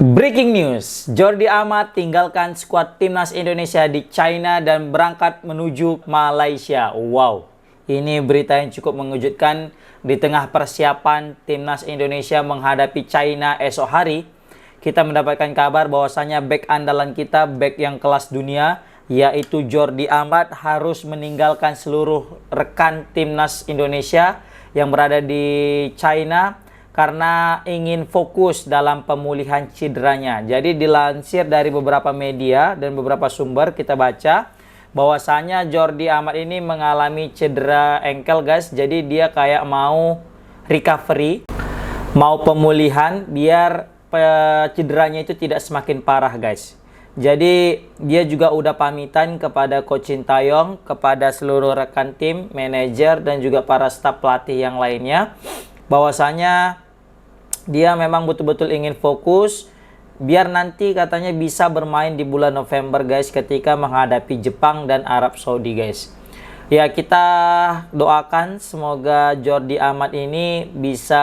Breaking news, Jordi Amat tinggalkan skuad timnas Indonesia di China dan berangkat menuju Malaysia. Wow, ini berita yang cukup mengejutkan di tengah persiapan timnas Indonesia menghadapi China esok hari. Kita mendapatkan kabar bahwasanya bek andalan kita, bek yang kelas dunia, yaitu Jordi Amat harus meninggalkan seluruh rekan timnas Indonesia yang berada di China karena ingin fokus dalam pemulihan cederanya. Jadi dilansir dari beberapa media dan beberapa sumber kita baca bahwasanya Jordi Amat ini mengalami cedera engkel guys. Jadi dia kayak mau recovery, mau pemulihan biar cederanya itu tidak semakin parah guys. Jadi dia juga udah pamitan kepada Coach Sintayong, kepada seluruh rekan tim, manajer dan juga para staf pelatih yang lainnya, bahwasanya dia memang betul-betul ingin fokus biar nanti katanya bisa bermain di bulan November guys, ketika menghadapi Jepang dan Arab Saudi guys. Ya, kita doakan semoga Jordi Amat ini bisa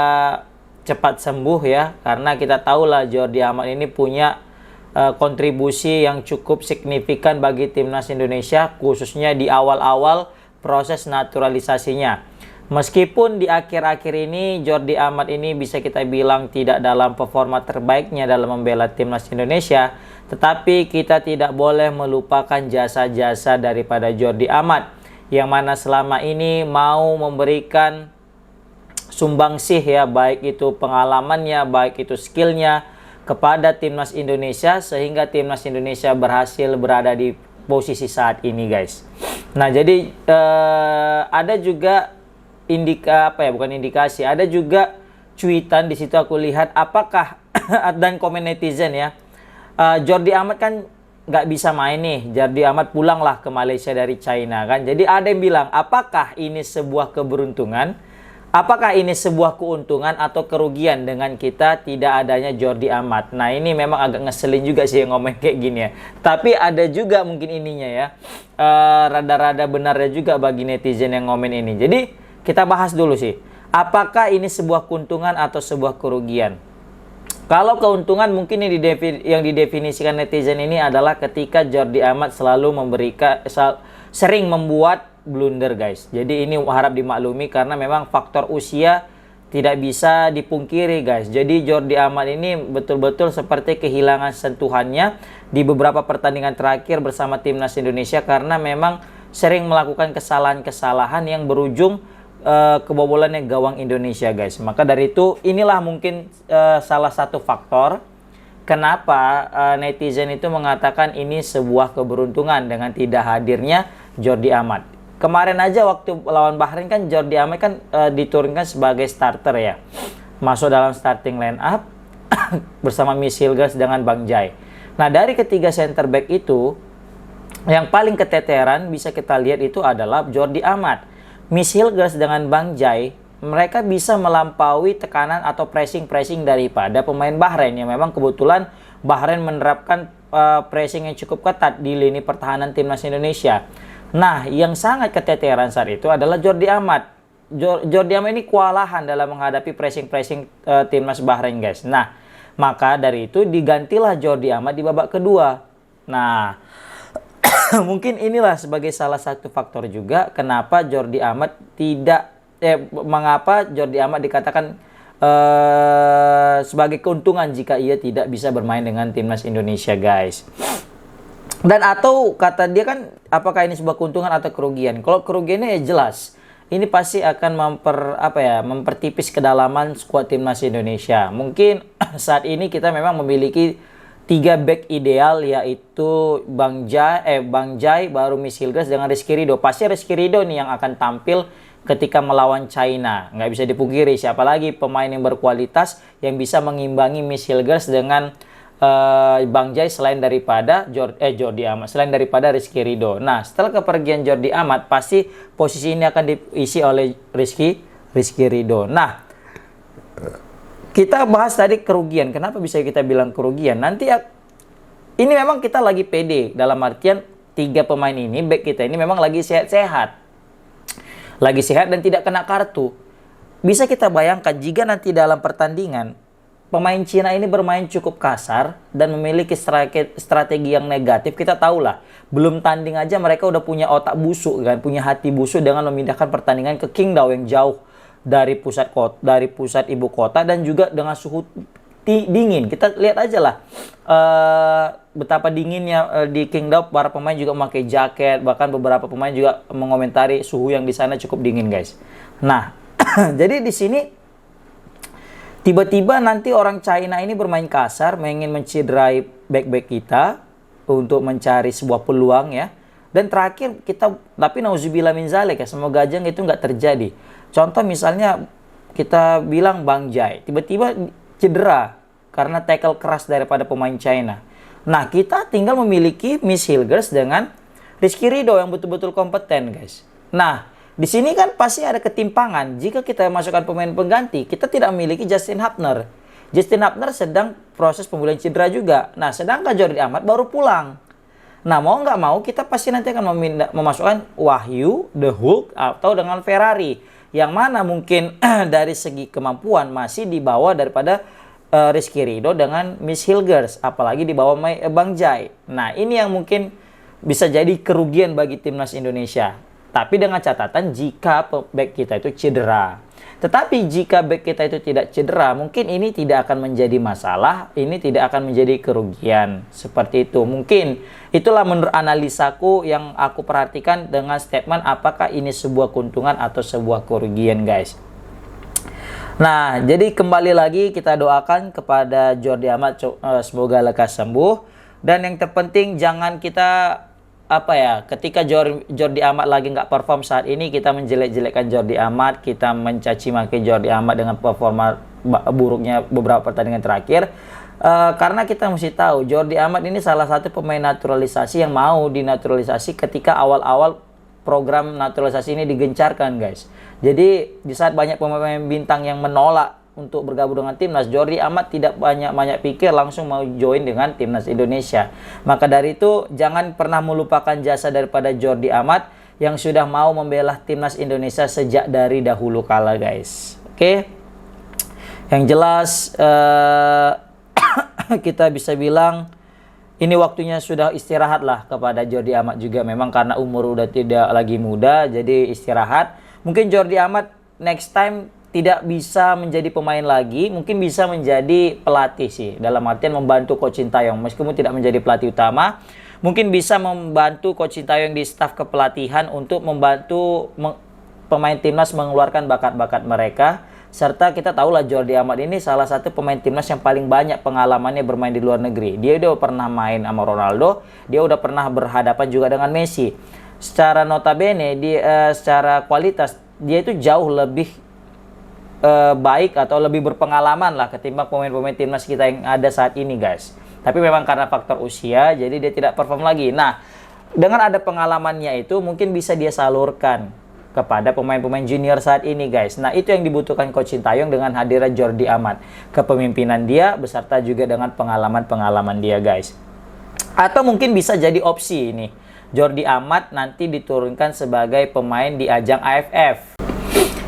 cepat sembuh ya, karena kita tahulah Jordi Amat ini punya kontribusi yang cukup signifikan bagi timnas Indonesia, khususnya di awal-awal proses naturalisasinya. Meskipun di akhir-akhir ini Jordi Amat ini bisa kita bilang tidak dalam performa terbaiknya dalam membela timnas Indonesia, tetapi kita tidak boleh melupakan jasa-jasa daripada Jordi Amat yang mana selama ini mau memberikan sumbangsih ya, baik itu pengalamannya, baik itu skillnya kepada timnas Indonesia, sehingga timnas Indonesia berhasil berada di posisi saat ini guys. Nah, jadi ada juga indikasi, ada juga cuitan di situ aku lihat, apakah dan komen netizen ya, Jordi Amat kan nggak bisa main nih, Jordi Amat pulanglah ke Malaysia dari China kan. Jadi ada yang bilang, apakah ini sebuah keberuntungan? Apakah ini sebuah keuntungan atau kerugian dengan kita tidak adanya Jordi Amat? Nah, ini memang agak ngeselin juga sih yang ngomong kayak gini ya. Tapi ada juga mungkin ininya ya, rada-rada benarnya juga bagi netizen yang ngomen ini. Jadi kita bahas dulu sih, apakah ini sebuah keuntungan atau sebuah kerugian? Kalau keuntungan mungkin yang didefinisikan netizen ini adalah ketika Jordi Amat selalu sering membuat blunder guys. Jadi ini harap dimaklumi karena memang faktor usia tidak bisa dipungkiri guys. Jadi Jordi Amat ini betul-betul seperti kehilangan sentuhannya di beberapa pertandingan terakhir bersama timnas Indonesia karena memang sering melakukan kesalahan-kesalahan yang berujung kebobolannya gawang Indonesia guys. Maka dari itu inilah mungkin salah satu faktor kenapa netizen itu mengatakan ini sebuah keberuntungan dengan tidak hadirnya Jordi Amat. Kemarin aja waktu lawan Bahrain kan Jordi Amat kan diturunkan sebagai starter ya, masuk dalam starting line up bersama Miss Hilgers dengan Bang Jai. Nah, dari ketiga center back itu yang paling keteteran bisa kita lihat itu adalah Jordi Amat. Miss Hilgers dengan Bang Jai, mereka bisa melampaui tekanan atau pressing daripada pemain Bahrain yang memang kebetulan Bahrain menerapkan pressing yang cukup ketat di lini pertahanan timnas Indonesia. Nah, yang sangat keteteran saat itu adalah Jordi Amat. Jordi Amat ini kewalahan dalam menghadapi pressing timnas Bahrain guys. Nah, maka dari itu digantilah Jordi Amat di babak kedua. Nah, mungkin inilah sebagai salah satu faktor juga kenapa Jordi Amat mengapa Jordi Amat dikatakan sebagai keuntungan jika ia tidak bisa bermain dengan timnas Indonesia guys. Dan atau kata dia kan, apakah ini sebuah keuntungan atau kerugian? Kalau kerugiannya ya jelas, ini pasti akan mempertipis kedalaman skuad timnas Indonesia. Mungkin saat ini kita memang memiliki 3 back ideal, yaitu Bang Jai, baru Miss Hilgers dengan Rizky Ridho. Pasti Rizky Ridho nih yang akan tampil ketika melawan China. Nggak bisa dipungkiri, siapa lagi pemain yang berkualitas yang bisa mengimbangi Miss Hilgers dengan Bang Jai selain daripada Jordi Amat, selain daripada Rizky Ridho. Nah, setelah kepergian Jordi Amat, pasti posisi ini akan diisi oleh Rizky Ridho. Nah, kita bahas tadi kerugian. Kenapa bisa kita bilang kerugian? Nanti ini memang kita lagi pede dalam artian 3 pemain ini, back kita ini memang lagi sehat-sehat. Lagi sehat dan tidak kena kartu. Bisa kita bayangkan jika nanti dalam pertandingan pemain Cina ini bermain cukup kasar dan memiliki strategi yang negatif. Kita tahu lah, belum tanding aja mereka udah punya otak busuk kan, punya hati busuk dengan memindahkan pertandingan ke Qingdao yang jauh dari pusat kota, dari pusat ibu kota, dan juga dengan suhu dingin. Kita lihat aja lah betapa dinginnya di Qingdao. Para pemain juga memakai jaket, bahkan beberapa pemain juga mengomentari suhu yang di sana cukup dingin, guys. Nah, jadi di sini tiba-tiba nanti orang China ini bermain kasar, ingin mencederai back-back kita untuk mencari sebuah peluang ya. Dan terakhir kita, tapi nauzubillah min zalik ya, semoga aja itu nggak terjadi. Contoh misalnya kita bilang Bang Jai, tiba-tiba cedera karena tackle keras daripada pemain China. Nah, kita tinggal memiliki Miss Hilgers dengan Rizky Ridho yang betul-betul kompeten, guys. Nah, di sini kan pasti ada ketimpangan. Jika kita masukkan pemain pengganti, kita tidak memiliki Justin Hubner. Justin Hubner sedang proses pemulihan cedera juga. Nah, sedangkan Jordi Amat baru pulang. Nah, mau nggak mau kita pasti nanti akan memasukkan Wahyu, The Hulk, atau dengan Ferrari. Yang mana mungkin dari segi kemampuan masih di bawah daripada Rizky Ridho dengan Miss Hilgers. Apalagi di bawah Bang Jai. Nah, ini yang mungkin bisa jadi kerugian bagi timnas Indonesia. Tapi dengan catatan jika back kita itu cedera. Tetapi jika back kita itu tidak cedera, mungkin ini tidak akan menjadi masalah, ini tidak akan menjadi kerugian. Seperti itu. Mungkin itulah menurut analisaku yang aku perhatikan dengan statement apakah ini sebuah keuntungan atau sebuah kerugian, guys. Nah, jadi kembali lagi kita doakan kepada Jordi Amat semoga lekas sembuh. Dan yang terpenting jangan kita ketika Jordi Amat lagi nggak perform saat ini, kita menjelek-jelekkan Jordi Amat, kita mencaci maki Jordi Amat dengan performa buruknya beberapa pertandingan terakhir. Karena kita mesti tahu Jordi Amat ini salah satu pemain naturalisasi yang mau dinaturalisasi ketika awal-awal program naturalisasi ini digencarkan, guys. Jadi di saat banyak pemain bintang yang menolak untuk bergabung dengan timnas, Jordi Amat tidak banyak pikir, langsung mau join dengan timnas Indonesia. Maka dari itu jangan pernah melupakan jasa daripada Jordi Amat yang sudah mau membela timnas Indonesia sejak dari dahulu kala, guys. Oke. Yang jelas kita bisa bilang ini waktunya sudah istirahat lah kepada Jordi Amat juga, memang karena umur udah tidak lagi muda, jadi istirahat. Mungkin Jordi Amat next time tidak bisa menjadi pemain lagi, mungkin bisa menjadi pelatih sih. Dalam artian membantu Coach Sintayong. Meskipun tidak menjadi pelatih utama, mungkin bisa membantu Coach Sintayong di staf kepelatihan untuk membantu pemain timnas mengeluarkan bakat-bakat mereka. Serta kita tahulah Jordi Amat ini salah satu pemain timnas yang paling banyak pengalamannya bermain di luar negeri. Dia udah pernah main sama Ronaldo, dia udah pernah berhadapan juga dengan Messi. Secara notabene, secara kualitas, dia itu jauh lebih baik atau lebih berpengalaman lah ketimbang pemain-pemain timnas kita yang ada saat ini, guys. Tapi memang karena faktor usia, jadi dia tidak perform lagi. Nah, dengan ada pengalamannya itu mungkin bisa dia salurkan kepada pemain-pemain junior saat ini, guys. Nah, itu yang dibutuhkan Coach Sintayong dengan hadirnya Jordi Amat. Kepemimpinan dia beserta juga dengan pengalaman-pengalaman dia, guys. Atau mungkin bisa jadi opsi ini, Jordi Amat nanti diturunkan sebagai pemain di ajang AFF.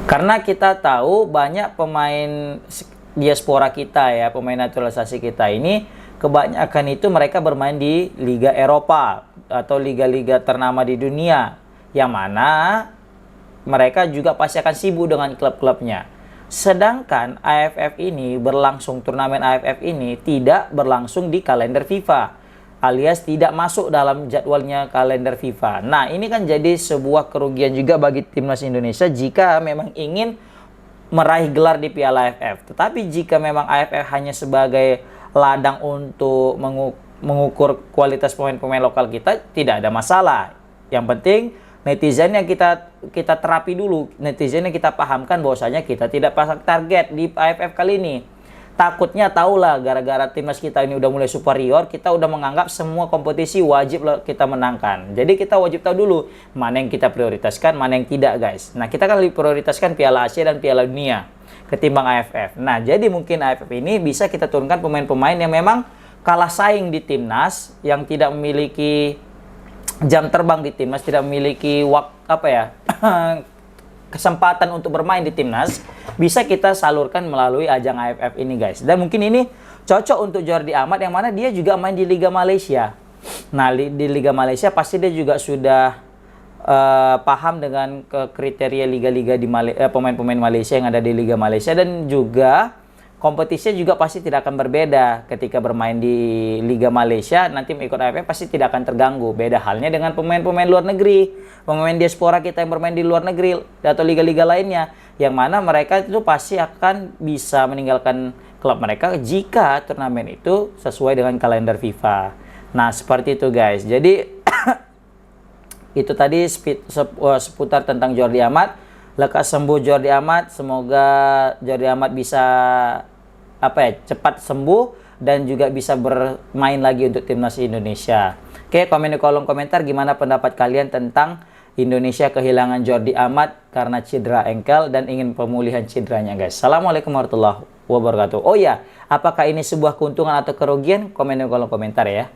Karena kita tahu banyak pemain diaspora kita ya, pemain naturalisasi kita ini kebanyakan itu mereka bermain di Liga Eropa atau liga-liga ternama di dunia, yang mana mereka juga pasti akan sibuk dengan klub-klubnya. Sedangkan AFF ini berlangsung, turnamen AFF ini tidak berlangsung di kalender FIFA, alias tidak masuk dalam jadwalnya kalender FIFA. Nah, ini kan jadi sebuah kerugian juga bagi timnas Indonesia jika memang ingin meraih gelar di Piala AFF. Tetapi jika memang AFF hanya sebagai ladang untuk mengukur kualitas pemain-pemain lokal kita, tidak ada masalah. Yang penting netizen yang kita terapi dulu, netizen yang kita pahamkan bahwasanya kita tidak pasang target di AFF kali ini. Takutnya tahulah gara-gara timnas kita ini udah mulai superior, kita udah menganggap semua kompetisi wajib kita menangkan. Jadi kita wajib tahu dulu mana yang kita prioritaskan, mana yang tidak, guys. Nah, kita kan lebih prioritaskan Piala Asia dan Piala Dunia ketimbang AFF. Nah, jadi mungkin AFF ini bisa kita turunkan pemain-pemain yang memang kalah saing di timnas, yang tidak memiliki jam terbang di timnas, tidak memiliki kesempatan untuk bermain di timnas, bisa kita salurkan melalui ajang AFF ini guys. Dan mungkin ini cocok untuk Jordi Amat yang mana dia juga main di Liga Malaysia. Nah, di Liga Malaysia pasti dia juga sudah paham dengan kriteria liga-liga di pemain-pemain Malaysia yang ada di Liga Malaysia, dan juga kompetisinya juga pasti tidak akan berbeda ketika bermain di Liga Malaysia. Nanti mengikut AFF pasti tidak akan terganggu. Beda halnya dengan pemain-pemain luar negeri, pemain diaspora kita yang bermain di luar negeri atau liga-liga lainnya, yang mana mereka itu pasti akan bisa meninggalkan klub mereka jika turnamen itu sesuai dengan kalender FIFA. Nah, seperti itu guys. Jadi itu tadi seputar tentang Jordi Amat. Lekas sembuh Jordi Amat. Semoga Jordi Amat bisa cepat sembuh dan juga bisa bermain lagi untuk timnas Indonesia. Oke, komen di kolom komentar gimana pendapat kalian tentang Indonesia kehilangan Jordi Amat karena cedera engkel dan ingin pemulihan cederanya guys. Assalamualaikum warahmatullahi wabarakatuh. Oh ya, apakah ini sebuah keuntungan atau kerugian? Komen di kolom komentar ya.